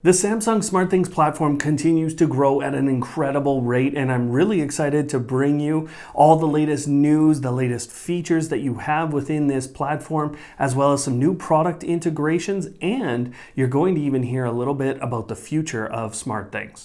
The Samsung SmartThings platform continues to grow at an incredible rate, and I'm really excited to bring you all the latest news, the latest features that you have within this platform, as well as some new product integrations, and you're going to even hear a little bit about the future of SmartThings.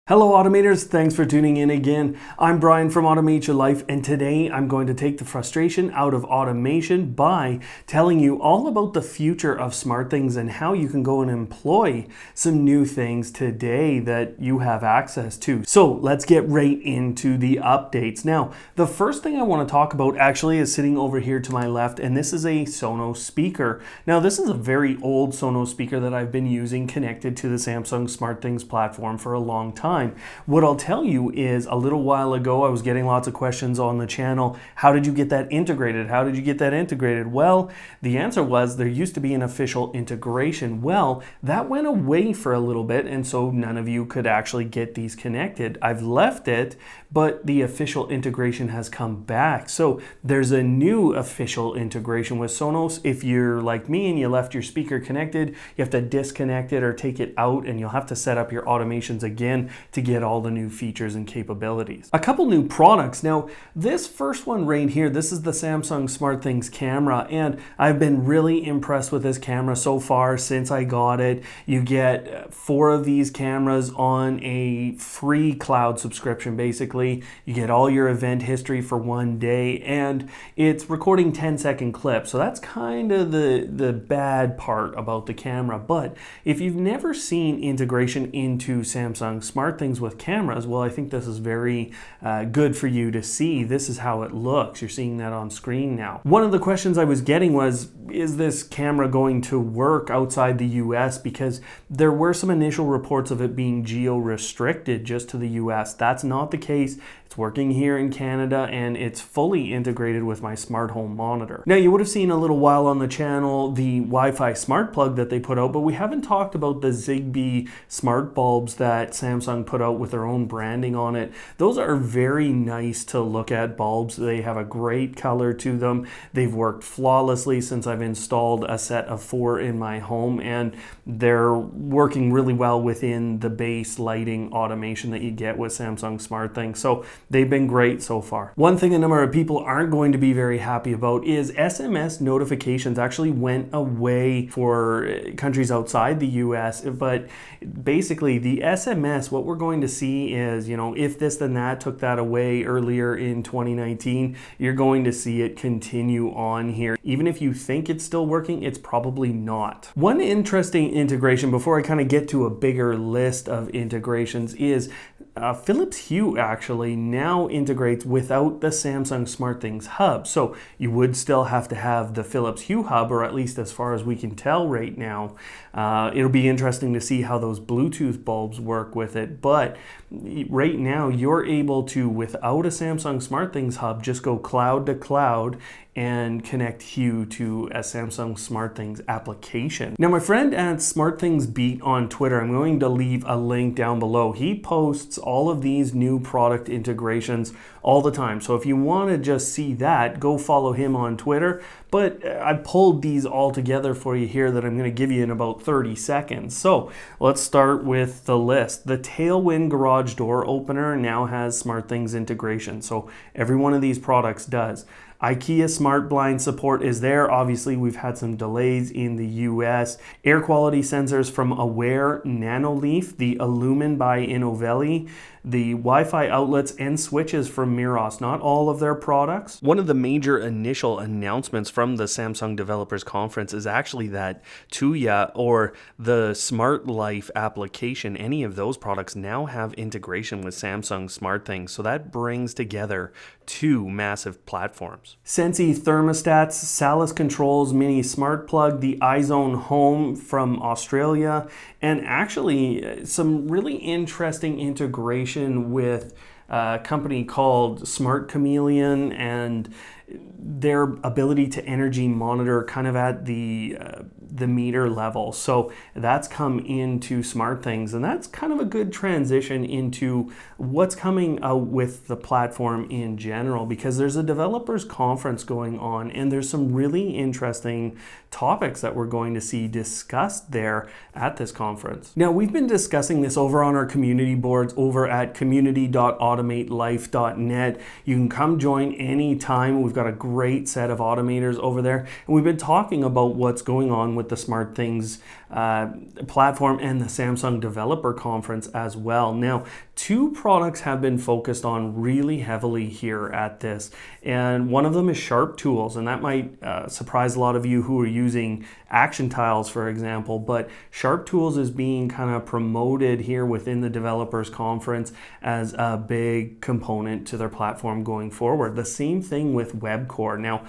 Hello Automators, thanks for tuning in again. I'm Brian from Automate Your Life, and today I'm going to take the frustration out of automation by telling you all about the future of SmartThings and how you can go and employ some new things today that you have access to. So let's get right into the updates. Now, the first thing I want to talk about actually is sitting over here to my left, and this is a Sonos speaker. Now, this is a very old Sonos speaker that I've been using connected to the Samsung SmartThings platform for a long time. What I'll tell you is a little while ago, I was getting lots of questions on the channel. How did you get that integrated? How did you get that integrated? Well, the answer was there used to be an official integration. Well, that went away for a little bit, and so none of you could actually get these connected. I've left it, but the official integration has come back. So there's a new official integration with Sonos. If you're like me and you left your speaker connected, you have to disconnect it or take it out, and you'll have to set up your automations again to get all the new features and capabilities. A couple new products. Now, this first one right here, this is the Samsung SmartThings camera, and I've been really impressed with this camera so far since I got it. You get 4 of these cameras on a free cloud subscription, basically. You get all your event history for one day, and it's recording 10-second clips. So that's kind of the bad part about the camera. But if you've never seen integration into Samsung SmartThings with cameras, well, I think this is very good for you to see. This is how it looks. You're seeing that on screen now. One of the questions I was getting was, is this camera going to work outside the US? Because there were some initial reports of it being geo-restricted just to the US. That's not the case. It's working here in Canada, and it's fully integrated with my smart home monitor. Now, you would have seen a little while on the channel the Wi-Fi smart plug that they put out, but we haven't talked about the Zigbee smart bulbs that Samsung put out with their own branding on it. Those are very nice to look at bulbs. They have a great color to them. They've worked flawlessly since I've installed a set of 4 in my home, and they're working really well within the base lighting automation that you get with Samsung SmartThings. So they've been great so far. One thing a number of people aren't going to be very happy about is SMS notifications actually went away for countries outside the US, but basically the SMS, what we're going to see is, if this then that took that away earlier in 2019, you're going to see it continue on here. Even if you think it's still working, it's probably not. One interesting integration before I kind of get to a bigger list of integrations is Philips Hue actually now integrates without the Samsung SmartThings hub. So you would still have to have the Philips Hue hub, or at least as far as we can tell right now. It'll be interesting to see how those Bluetooth bulbs work with it. But right now you're able to, without a Samsung SmartThings hub, just go cloud to cloud and connect Hue to a Samsung SmartThings application. Now, my friend at SmartThings Beat on Twitter, I'm going to leave a link down below. He posts all of these new product integrations all the time. So if you want to just see that, go follow him on Twitter. But I pulled these all together for you here that I'm going to give you in about 30 seconds. So let's start with the list. The Tailwind garage door opener now has SmartThings integration. So every one of these products does. IKEA Smart Blind support is there. Obviously, we've had some delays in the US. Air quality sensors from Aware Nanoleaf, the Illumin by Innovelli, the Wi-Fi outlets and switches from Miros, not all of their products. One of the major initial announcements from the Samsung Developers Conference is actually that Tuya or the Smart Life application, any of those products now have integration with Samsung SmartThings. So that brings together 2 massive platforms. Sensi thermostats, Salus controls, mini smart plug, the iZone Home from Australia, and actually some really interesting integration with a company called Smart Chameleon and their ability to energy monitor kind of at the the meter level. So that's come into SmartThings, and that's kind of a good transition into what's coming out with the platform in general, because there's a developers conference going on and there's some really interesting topics that we're going to see discussed there at this conference. Now, we've been discussing this over on our community boards over at community.automatelife.net. You can come join anytime. We've got a great set of automators over there, and we've been talking about what's going on with the SmartThings platform and the Samsung Developer Conference as well. Now, two products have been focused on really heavily here at this, and one of them is Sharp Tools, and that might surprise a lot of you who are using Action Tiles, for example, but Sharp Tools is being kind of promoted here within the Developers Conference as a big component to their platform going forward. The same thing with WebCore. Now,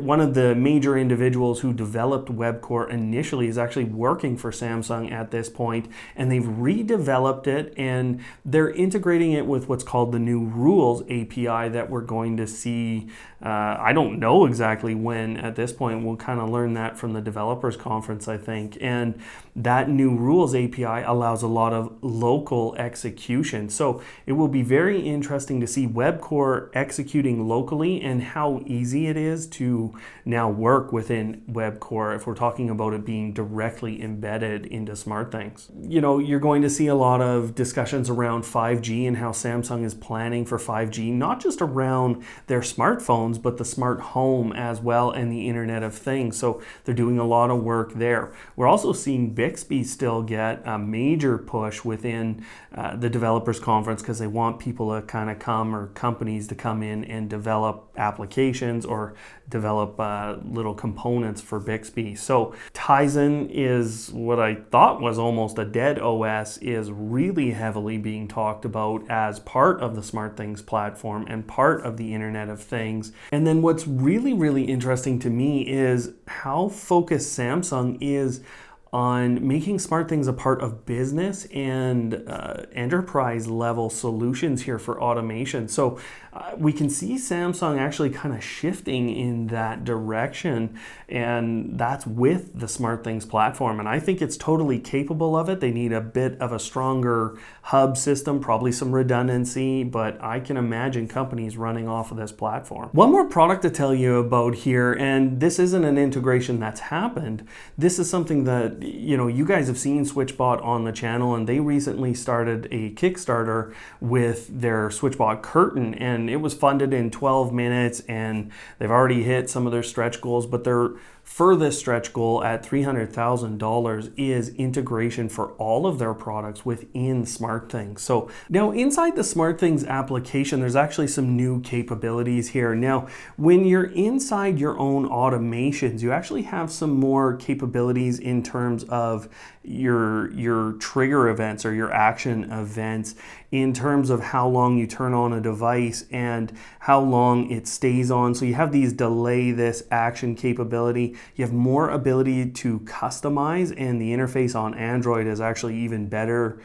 one of the major individuals who developed WebCore initially is actually working for Samsung at this point, and they've redeveloped it, and they're integrating it with what's called the new Rules API that we're going to see. I don't know exactly when at this point. We'll kind of learn that from the Developers Conference, I think. And that new Rules API allows a lot of local execution. So it will be very interesting to see WebCore executing locally and how easy it is to now work within WebCore if we're talking about it being directly embedded into SmartThings. You know, you're going to see a lot of discussions around 5G and how Samsung is planning for 5G, not just around their smartphones, but the smart home as well and the Internet of Things. So they're doing a lot of work there. We're also seeing Bixby still get a major push within the Developers Conference because they want people to kind of come, or companies to come in and develop applications or develop little components for Bixby. So Tizen is what I thought was almost a dead OS, is really heavily being talked about as part of the SmartThings platform and part of the Internet of Things. And then what's really, really interesting to me is how focused Samsung is on making SmartThings a part of business and enterprise level solutions here for automation. So we can see Samsung actually kind of shifting in that direction, and that's with the SmartThings platform. And I think it's totally capable of it. They need a bit of a stronger hub system, probably some redundancy, but I can imagine companies running off of this platform. One more product to tell you about here, and this isn't an integration that's happened. This is something that, you know, you guys have seen SwitchBot on the channel, and they recently started a Kickstarter with their SwitchBot Curtain, and it was funded in 12 minutes, and they've already hit some of their stretch goals, but their furthest stretch goal at $300,000 is integration for all of their products within SmartThings. So now inside the SmartThings application, there's actually some new capabilities here. Now, when you're inside your own automations, you actually have some more capabilities in terms of your trigger events or your action events, in terms of how long you turn on a device and how long it stays on. So you have these delay this action capability. You have more ability to customize, and the interface on Android is actually even better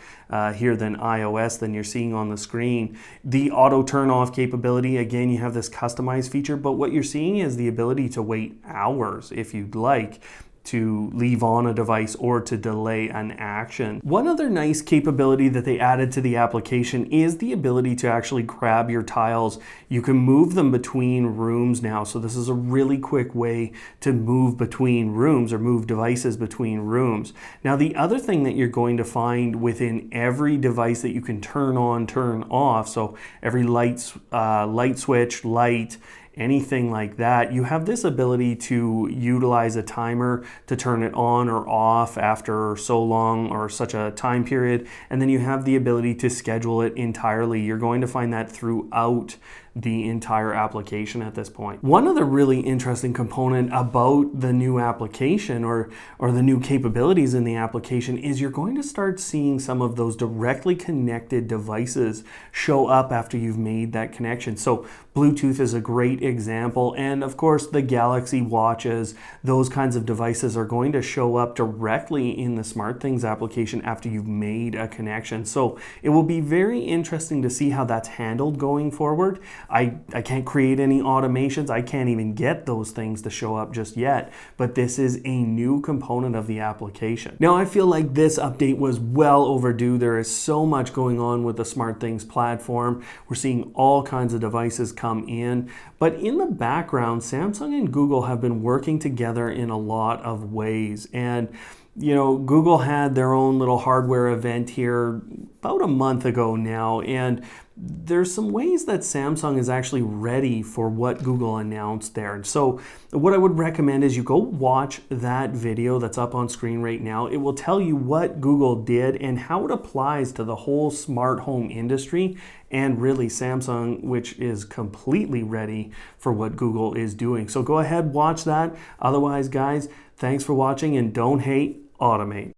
here than iOS than you're seeing on the screen. The auto turn off capability, again, you have this customized feature, but what you're seeing is the ability to wait hours if you'd like to leave on a device or to delay an action. One other nice capability that they added to the application is the ability to actually grab your tiles. You can move them between rooms now. So this is a really quick way to move between rooms or move devices between rooms. Now, the other thing that you're going to find within every device that you can turn on, turn off, so every light switch, light, anything like that, you have this ability to utilize a timer to turn it on or off after so long or such a time period, and then you have the ability to schedule it entirely. You're going to find that throughout the entire application at this point. One other really interesting component about the new application or the new capabilities in the application is you're going to start seeing some of those directly connected devices show up after you've made that connection. So Bluetooth is a great example, and of course the Galaxy Watches, those kinds of devices are going to show up directly in the SmartThings application after you've made a connection. So it will be very interesting to see how that's handled going forward. I can't create any automations. I can't even get those things to show up just yet, but this is a new component of the application. Now, I feel like this update was well overdue. There is so much going on with the SmartThings platform. We're seeing all kinds of devices come in, but in the background, Samsung and Google have been working together in a lot of ways. And Google had their own little hardware event here about a month ago now, and there's some ways that Samsung is actually ready for what Google announced there. So what I would recommend is you go watch that video that's up on screen right now. It will tell you what Google did and how it applies to the whole smart home industry, and really Samsung, which is completely ready for what Google is doing. So go ahead, watch that. Otherwise, guys, thanks for watching, and don't hate, automate.